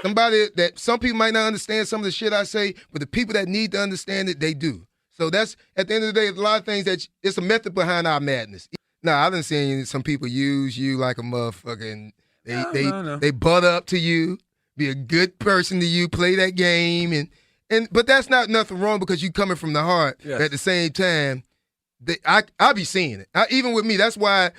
Somebody that some people might not understand some of the shit I say, but the people that need to understand it, they do. So that's, at the end of the day, a lot of things that it's a method behind our madness. Now, I done seen some people use you like a motherfucker, and they butt up to you, be a good person to you, play that game, but that's not nothing wrong because you coming from the heart. Yes. But at the same time, I be seeing it. Even with me, that's why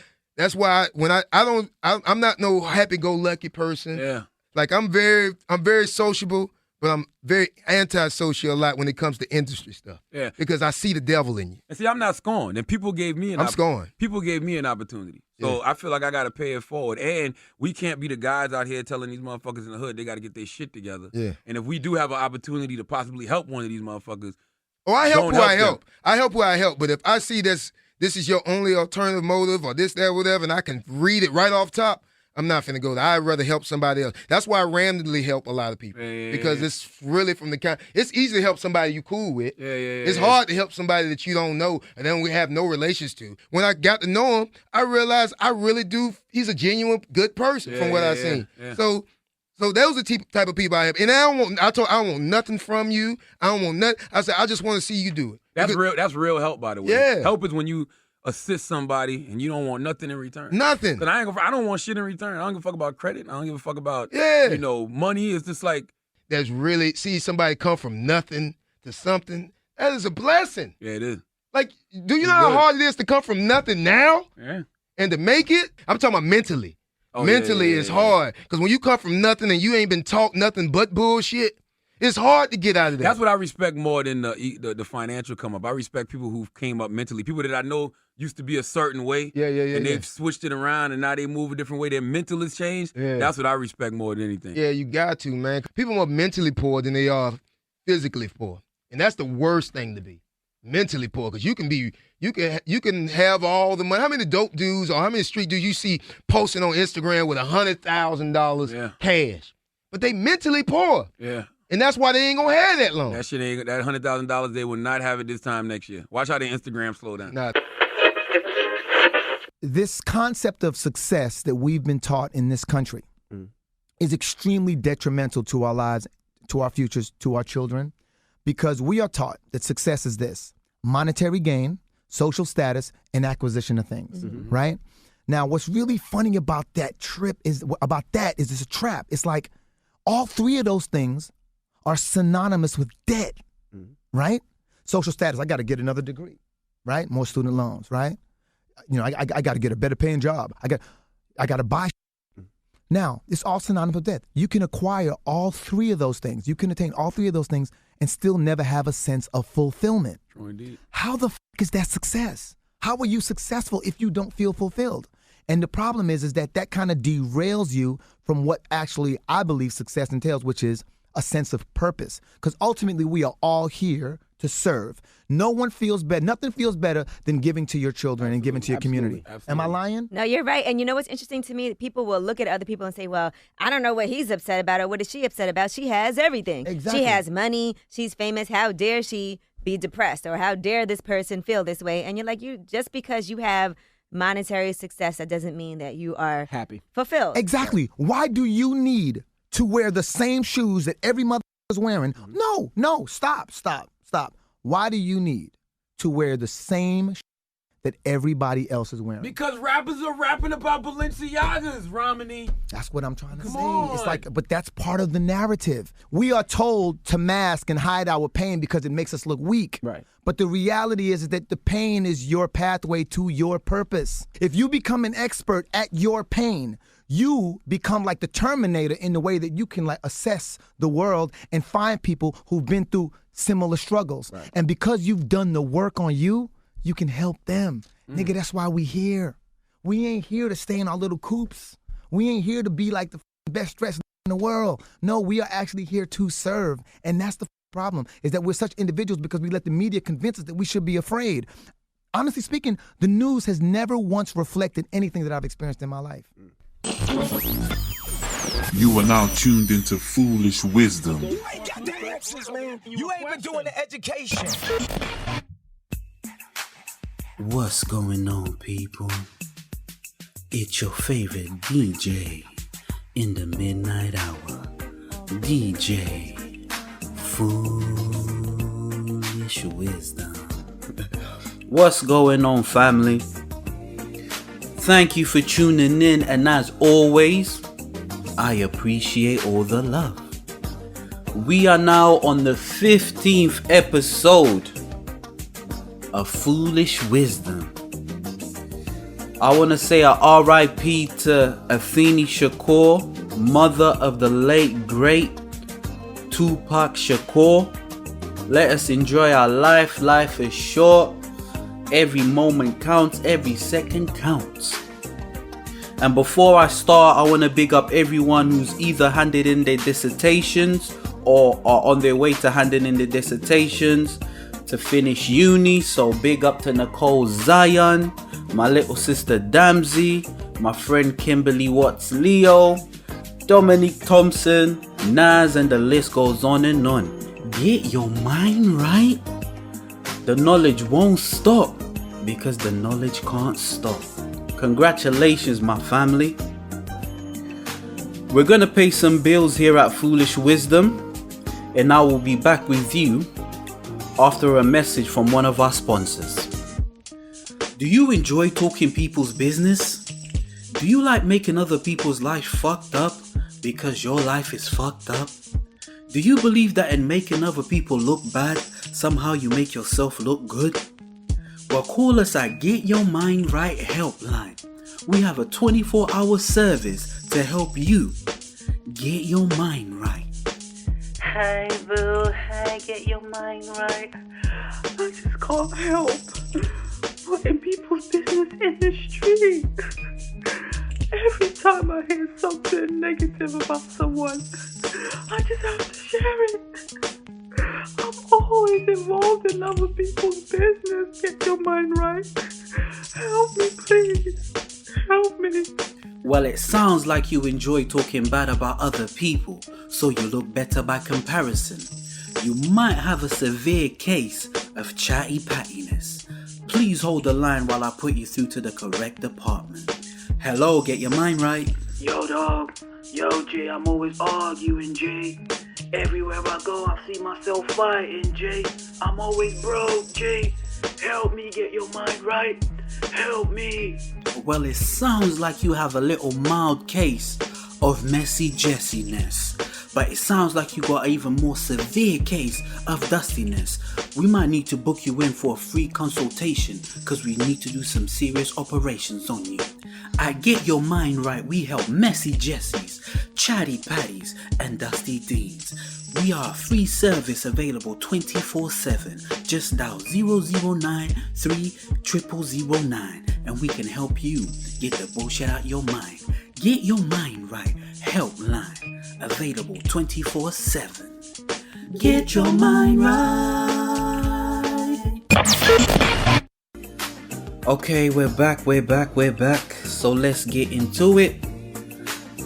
when I'm not no happy-go-lucky person. Yeah. Like I'm very sociable, but I'm very antisocial a lot when it comes to industry stuff. Yeah. Because I see the devil in you. And see, I'm not scorned. And people gave me I'm scorned. People gave me an opportunity. So I feel like I got to pay it forward. And we can't be the guys out here telling these motherfuckers in the hood they got to get their shit together. Yeah. And if we do have an opportunity to possibly help one of these motherfuckers, I help who I help. them. I help who I help. But if I see this is your only alternative motive or this, that, whatever, and I can read it right off top, I'm not finna go there. I'd rather help somebody else. That's why I randomly help a lot of people. Because it's really from the kind. It's easy to help somebody you cool with. It's hard to help somebody that you don't know and then we have no relations to. When I got to know him, I realized I really do. He's a genuine good person from what I've seen. Yeah. So those are the type of people I have. And I don't want nothing from you. I don't want nothing. I said, I just want to see you do it. That's real help, by the way. Yeah. Help is when you assist somebody and you don't want nothing in return. Nothing. Cause I don't want shit in return. I don't give a fuck about credit. I don't give a fuck about money. It's just like that's really see somebody come from nothing to something. That is a blessing. Yeah, it is. Like, do you know how hard it is to come from nothing now? Yeah. And to make it? I'm talking about mentally. Mentally it's hard. Because when you come from nothing and you ain't been taught nothing but bullshit, it's hard to get out of that. That's what I respect more than the financial come up. I respect people who came up mentally. People that I know used to be a certain way. And they've switched it around and now they move a different way. Their mental has changed. Yeah. That's what I respect more than anything. Yeah, you got to, man. People are more mentally poor than they are physically poor. And that's the worst thing to be. Mentally poor. Because you can have all the money. How many dope dudes or how many street dudes you see posting on Instagram with $100,000 cash? But they mentally poor. Yeah. And that's why they ain't gonna have that long. That shit ain't that $100,000. They will not have it this time next year. Watch how their Instagram slow down. Nah. This concept of success that we've been taught in this country is extremely detrimental to our lives, to our futures, to our children, because we are taught that success is this: monetary gain, social status, and acquisition of things. Right? Now, what's really funny about that is it's a trap. It's like all three of those things are synonymous with debt, right? Social status, I got to get another degree, right? More student loans, right? You know, I got to get a better paying job. I got to buy. Now, it's all synonymous with debt. You can acquire all three of those things. You can attain all three of those things and still never have a sense of fulfillment. True indeed. How the is that success? How are you successful if you don't feel fulfilled? And the problem is that kind of derails you from what actually I believe success entails, which is a sense of purpose. Because ultimately we are all here to serve. No one feels better. Nothing feels better than giving to your children and giving to your community. Absolutely. Am I lying? No, you're right. And you know what's interesting to me? People will look at other people and say, well, I don't know what he's upset about or what is she upset about. She has everything. Exactly. She has money. She's famous. How dare she be depressed? Or how dare this person feel this way? And you're like, just because you have monetary success, that doesn't mean that you are happy, fulfilled. Exactly. Why do you need to wear the same shoes that every mother is wearing? No, stop. Why do you need to wear the same that everybody else is wearing? Because rappers are rapping about Balenciagas, Romany. That's what I'm trying to say. on. It's like, but that's part of the narrative. We are told to mask and hide our pain because it makes us look weak. Right. But the reality is that the pain is your pathway to your purpose. If you become an expert at your pain, you become like the Terminator in the way that you can like assess the world and find people who've been through similar struggles. Right. And because you've done the work on you, you can help them. Nigga, that's why we here. We ain't here to stay in our little coops. We ain't here to be like the best dressed in the world. No, we are actually here to serve. And that's the problem, is that we're such individuals because we let the media convince us that we should be afraid. Honestly speaking, the news has never once reflected anything that I've experienced in my life. You are now tuned into Foolish Wisdom. You ain't got the answers, man. You ain't been doing the education. What's going on, people? It's your favorite DJ, in the midnight hour. DJ Foolish Wisdom. What's going on, family? Thank you for tuning in, and as always, I appreciate all the love. We are now on the 15th episode of Foolish Wisdom. I want to say a RIP to Afeni Shakur, mother of the late great Tupac Shakur. Let us enjoy our life. Life is short. Every moment counts. Every second counts. And before I start, I want to big up everyone who's either handed in their dissertations or are on their way to handing in their dissertations to finish uni. So big up to Nicole Zion, my little sister Damsey, my friend Kimberly Watts Leo, Dominique Thompson, Naz, and the list goes on and on. Get your mind right. The knowledge won't stop because the knowledge can't stop. Congratulations, my family. We're gonna pay some bills here at Foolish Wisdom, and I will be back with you after a message from one of our sponsors. Do you enjoy talking people's business? Do you like making other people's life fucked up because your life is fucked up? Do you believe that in making other people look bad, somehow you make yourself look good? Well, call us at Get Your Mind Right Helpline. We have a 24-hour service to help you get your mind right. Hey boo, hey, get your mind right. I just can't help putting people's business in the street. Every time I hear something negative about someone, I just have to share it. I'm always involved in other people's business. Get your mind right. Help me, please. Help me. Well, it sounds like you enjoy talking bad about other people, so you look better by comparison. You might have a severe case of chatty pattiness. Please hold the line while I put you through to the correct department. Hello, get your mind right. Yo, dog. Yo, Jay, I'm always arguing, Jay. Everywhere I go, I see myself fighting, Jay. I'm always broke, Jay. Help me get your mind right. Help me. Well, it sounds like you have a little mild case of messy Jessiness. But it sounds like you got an even more severe case of dustiness. We might need to book you in for a free consultation because we need to do some serious operations on you. At Get Your Mind Right, we help messy Jessies, chatty patties, and dusty deeds. We are a free service available 24/7. Just dial 009-30009 and we can help you get the bullshit out your mind. Get Your Mind Right Helpline, available 24/7. Get your mind right. Okay, we're back. So let's get into it.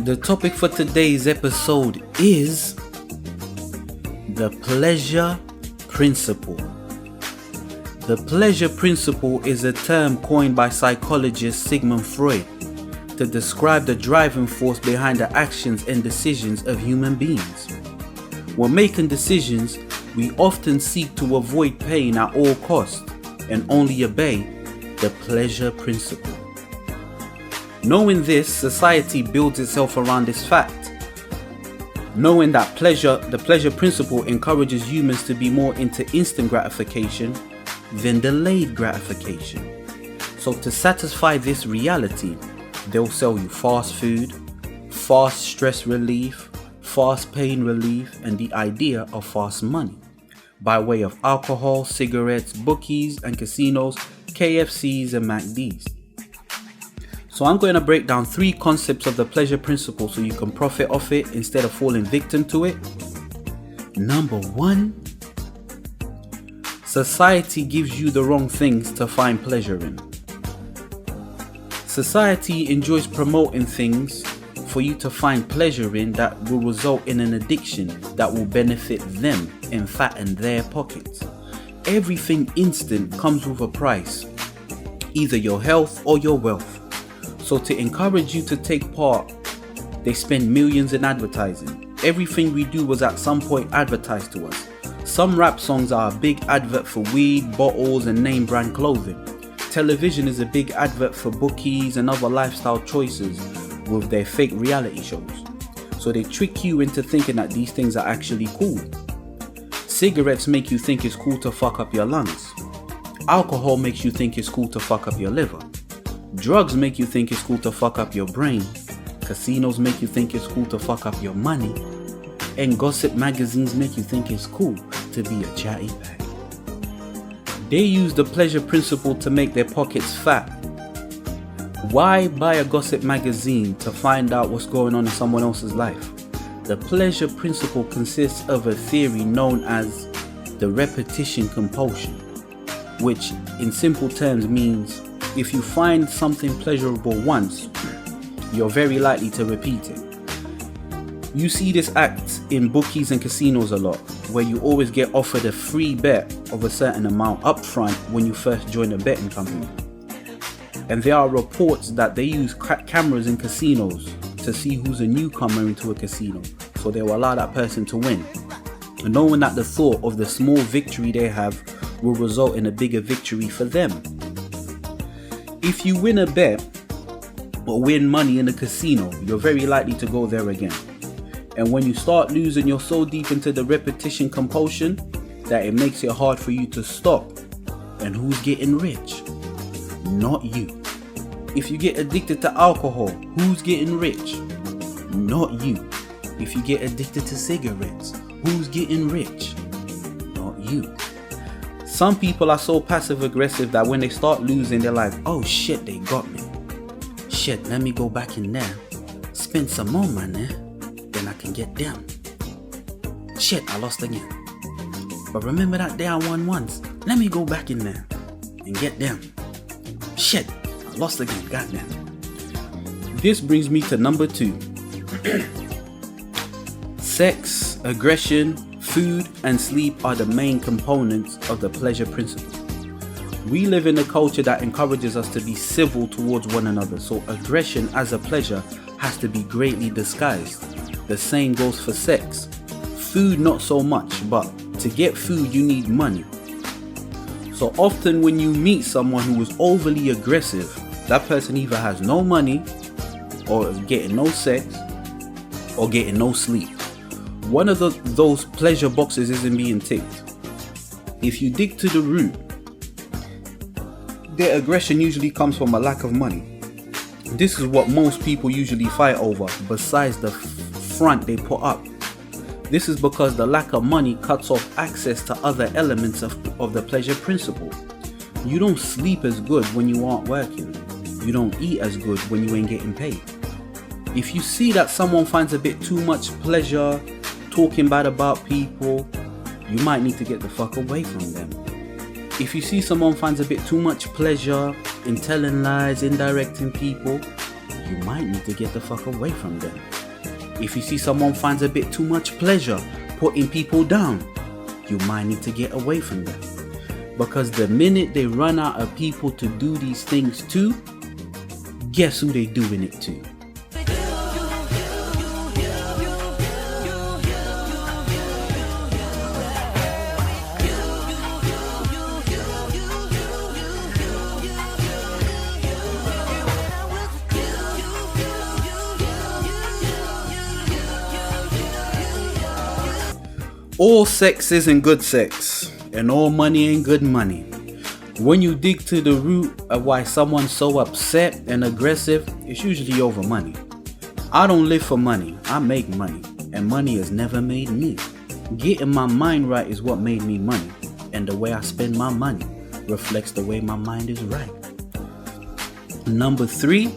The topic for today's episode is the pleasure principle. The pleasure principle is a term coined by psychologist Sigmund Freud to describe the driving force behind the actions and decisions of human beings. When making decisions, we often seek to avoid pain at all costs and only obey the pleasure principle. Knowing this, society builds itself around this fact. Knowing that the pleasure principle encourages humans to be more into instant gratification than delayed gratification. So to satisfy this reality, they'll sell you fast food, fast stress relief, fast pain relief, and the idea of fast money by way of alcohol, cigarettes, bookies and casinos, KFCs and McDs. So I'm going to break down 3 concepts of the pleasure principle so you can profit off it instead of falling victim to it. Number 1, society gives you the wrong things to find pleasure in. Society enjoys promoting things for you to find pleasure in that will result in an addiction that will benefit them and fatten their pockets. Everything instant comes with a price, either your health or your wealth. So to encourage you to take part They spend millions in advertising. Everything we do was at some point advertised to us. Some rap songs are a big advert for weed, bottles, and name brand clothing. Television is a big advert for bookies and other lifestyle choices with their fake reality shows. So they trick you into thinking that these things are actually cool. Cigarettes make you think it's cool to fuck up your lungs. Alcohol makes you think it's cool to fuck up your liver. Drugs make you think it's cool to fuck up your brain. Casinos make you think it's cool to fuck up your money. And gossip magazines make you think it's cool to be a chatty bag. They use the pleasure principle to make their pockets fat. Why buy a gossip magazine to find out what's going on in someone else's life? The pleasure principle consists of a theory known as the repetition compulsion, which in simple terms means if you find something pleasurable once, you're very likely to repeat it. You see this act in bookies and casinos a lot, where you always get offered a free bet of a certain amount up front when you first join a betting company. And there are reports that they use cameras in casinos to see who's a newcomer into a casino, so they will allow that person to win, and knowing that the thought of the small victory they have will result in a bigger victory for them. If you win a bet or win money in a casino, you're very likely to go there again. And when you start losing, you're so deep into the repetition compulsion that it makes it hard for you to stop. And who's getting rich? Not you. If you get addicted to alcohol, who's getting rich? Not you. If you get addicted to cigarettes, who's getting rich? Not you. Some people are so passive aggressive that when they start losing, they're like, oh shit, they got me. Shit, let me go back in there, spend some more money, then I can get them. Shit, I lost again. But remember that day I won once? Let me go back in there and get them. Shit, I lost again, got them. This brings me to number 2. Sex, aggression, food, and sleep are the main components of the pleasure principle. We live in a culture that encourages us to be civil towards one another, so aggression as a pleasure has to be greatly disguised. The same goes for sex. Food not so much, but to get food you need money. So often when you meet someone who is overly aggressive, that person either has no money, or is getting no sex, or getting no sleep. One of those pleasure boxes isn't being ticked. If you dig to the root, their aggression usually comes from a lack of money. This is what most people usually fight over, besides the front they put up. This is because the lack of money cuts off access to other elements of the pleasure principle. You don't sleep as good when you aren't working. You don't eat as good when you ain't getting paid. If you see that someone finds a bit too much pleasure talking bad about people, you might need to get the fuck away from them. If you see someone finds a bit too much pleasure in telling lies, indirecting people, you might need to get the fuck away from them. If you see someone finds a bit too much pleasure putting people down, you might need to get away from them. Because the minute they run out of people to do these things to, guess who they doing it to? All sex isn't good sex, and all money ain't good money. When you dig to the root of why someone's so upset and aggressive, it's usually over money. I don't live for money, I make money, and money has never made me. Getting my mind right is what made me money, and the way I spend my money reflects the way my mind is right. Number 3,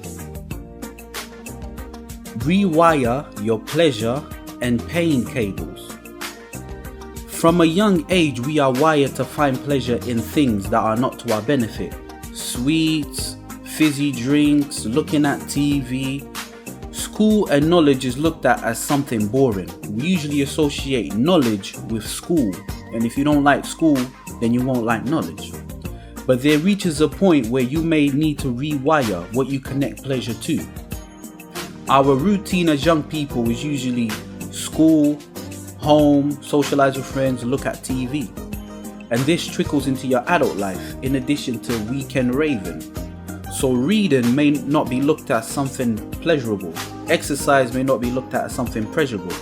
rewire your pleasure and pain cables. From a young age, we are wired to find pleasure in things that are not to our benefit. Sweets, fizzy drinks, looking at TV. School and knowledge is looked at as something boring. We usually associate knowledge with school, and if you don't like school, then you won't like knowledge. But there reaches a point where you may need to rewire what you connect pleasure to. Our routine as young people is usually school, home, socialize with friends, look at TV. And this trickles into your adult life in addition to weekend raving. So reading may not be looked at as something pleasurable. Exercise may not be looked at as something pleasurable.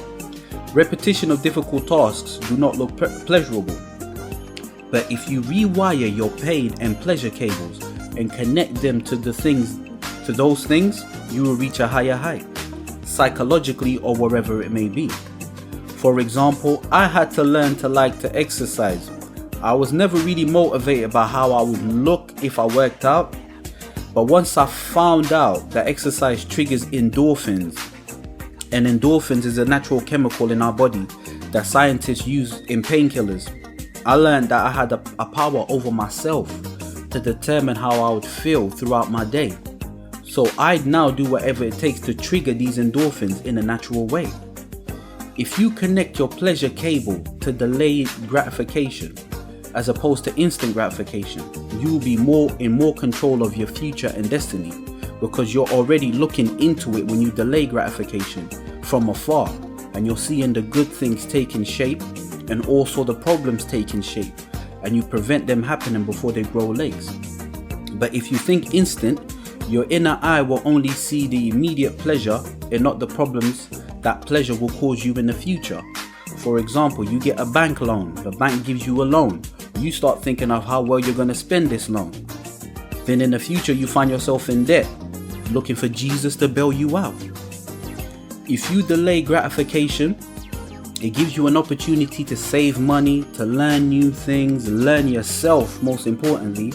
Repetition of difficult tasks do not look pleasurable. But if you rewire your pain and pleasure cables and connect them to those things, you will reach a higher height, psychologically or wherever it may be. For example, I had to learn to like to exercise. I was never really motivated by how I would look if I worked out. But once I found out that exercise triggers endorphins, and endorphins is a natural chemical in our body that scientists use in painkillers, I learned that I had a power over myself to determine how I would feel throughout my day. So I'd now do whatever it takes to trigger these endorphins in a natural way. If you connect your pleasure cable to delayed gratification as opposed to instant gratification, you will be in more control of your future and destiny, because you're already looking into it when you delay gratification from afar, and you're seeing the good things taking shape and also the problems taking shape, and you prevent them happening before they grow legs. But if you think instant, your inner eye will only see the immediate pleasure and not the problems that pleasure will cause you in the future. For example, you get a bank loan, the bank gives you a loan. You start thinking of how well you're going to spend this loan. Then in the future you find yourself in debt, looking for Jesus to bail you out. If you delay gratification, it gives you an opportunity to save money, to learn new things, learn yourself most importantly.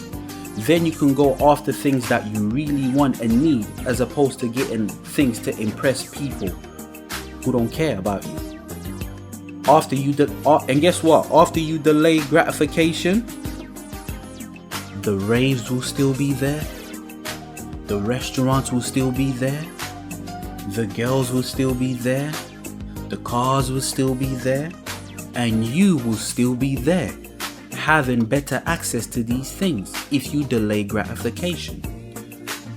Then you can go after things that you really want and need, as opposed to getting things to impress people who don't care about you. And guess what? After you delay gratification, the raves will still be there, the restaurants will still be there, the girls will still be there, the cars will still be there, and you will still be there, having better access to these things if you delay gratification.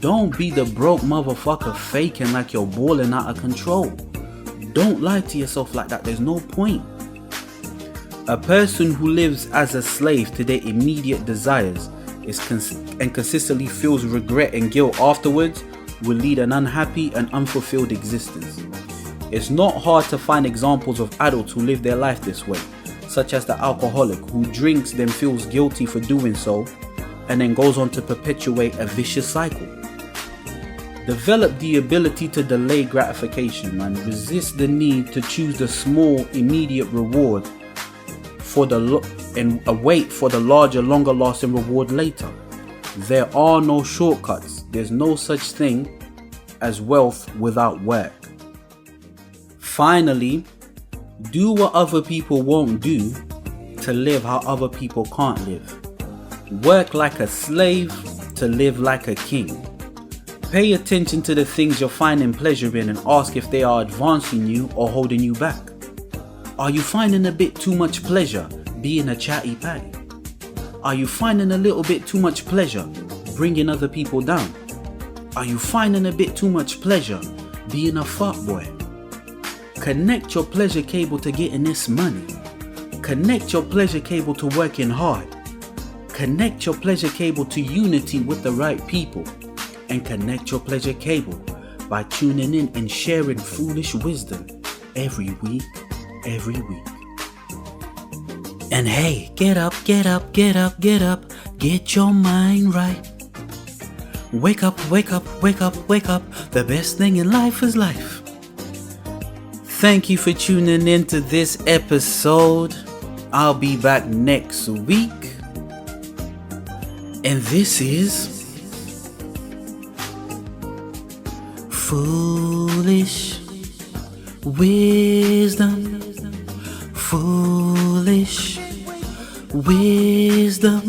Don't be the broke motherfucker faking like you're balling out of control. Don't lie to yourself like that, there's no point. A person who lives as a slave to their immediate desires and consistently feels regret and guilt afterwards will lead an unhappy and unfulfilled existence. It's not hard to find examples of adults who live their life this way, such as the alcoholic who drinks then feels guilty for doing so and then goes on to perpetuate a vicious cycle. Develop the ability to delay gratification and resist the need to choose the small, immediate reward and wait for the larger, longer lasting reward later. There are no shortcuts. There's no such thing as wealth without work. Finally, do what other people won't do to live how other people can't live. Work like a slave to live like a king. Pay attention to the things you're finding pleasure in and ask if they are advancing you or holding you back. Are you finding a bit too much pleasure being a chatty patty? Are you finding a little bit too much pleasure bringing other people down? Are you finding a bit too much pleasure being a fuckboy? Connect your pleasure cable to getting this money. Connect your pleasure cable to working hard. Connect your pleasure cable to unity with the right people. And connect your pleasure cable by tuning in and sharing foolish wisdom every week. And hey, get up, get up, get up, get up, get your mind right. Wake up, wake up, wake up, wake up. The best thing in life is life. Thank you for tuning in to this episode. I'll be back next week. And this is Foolish Wisdom. Foolish Wisdom.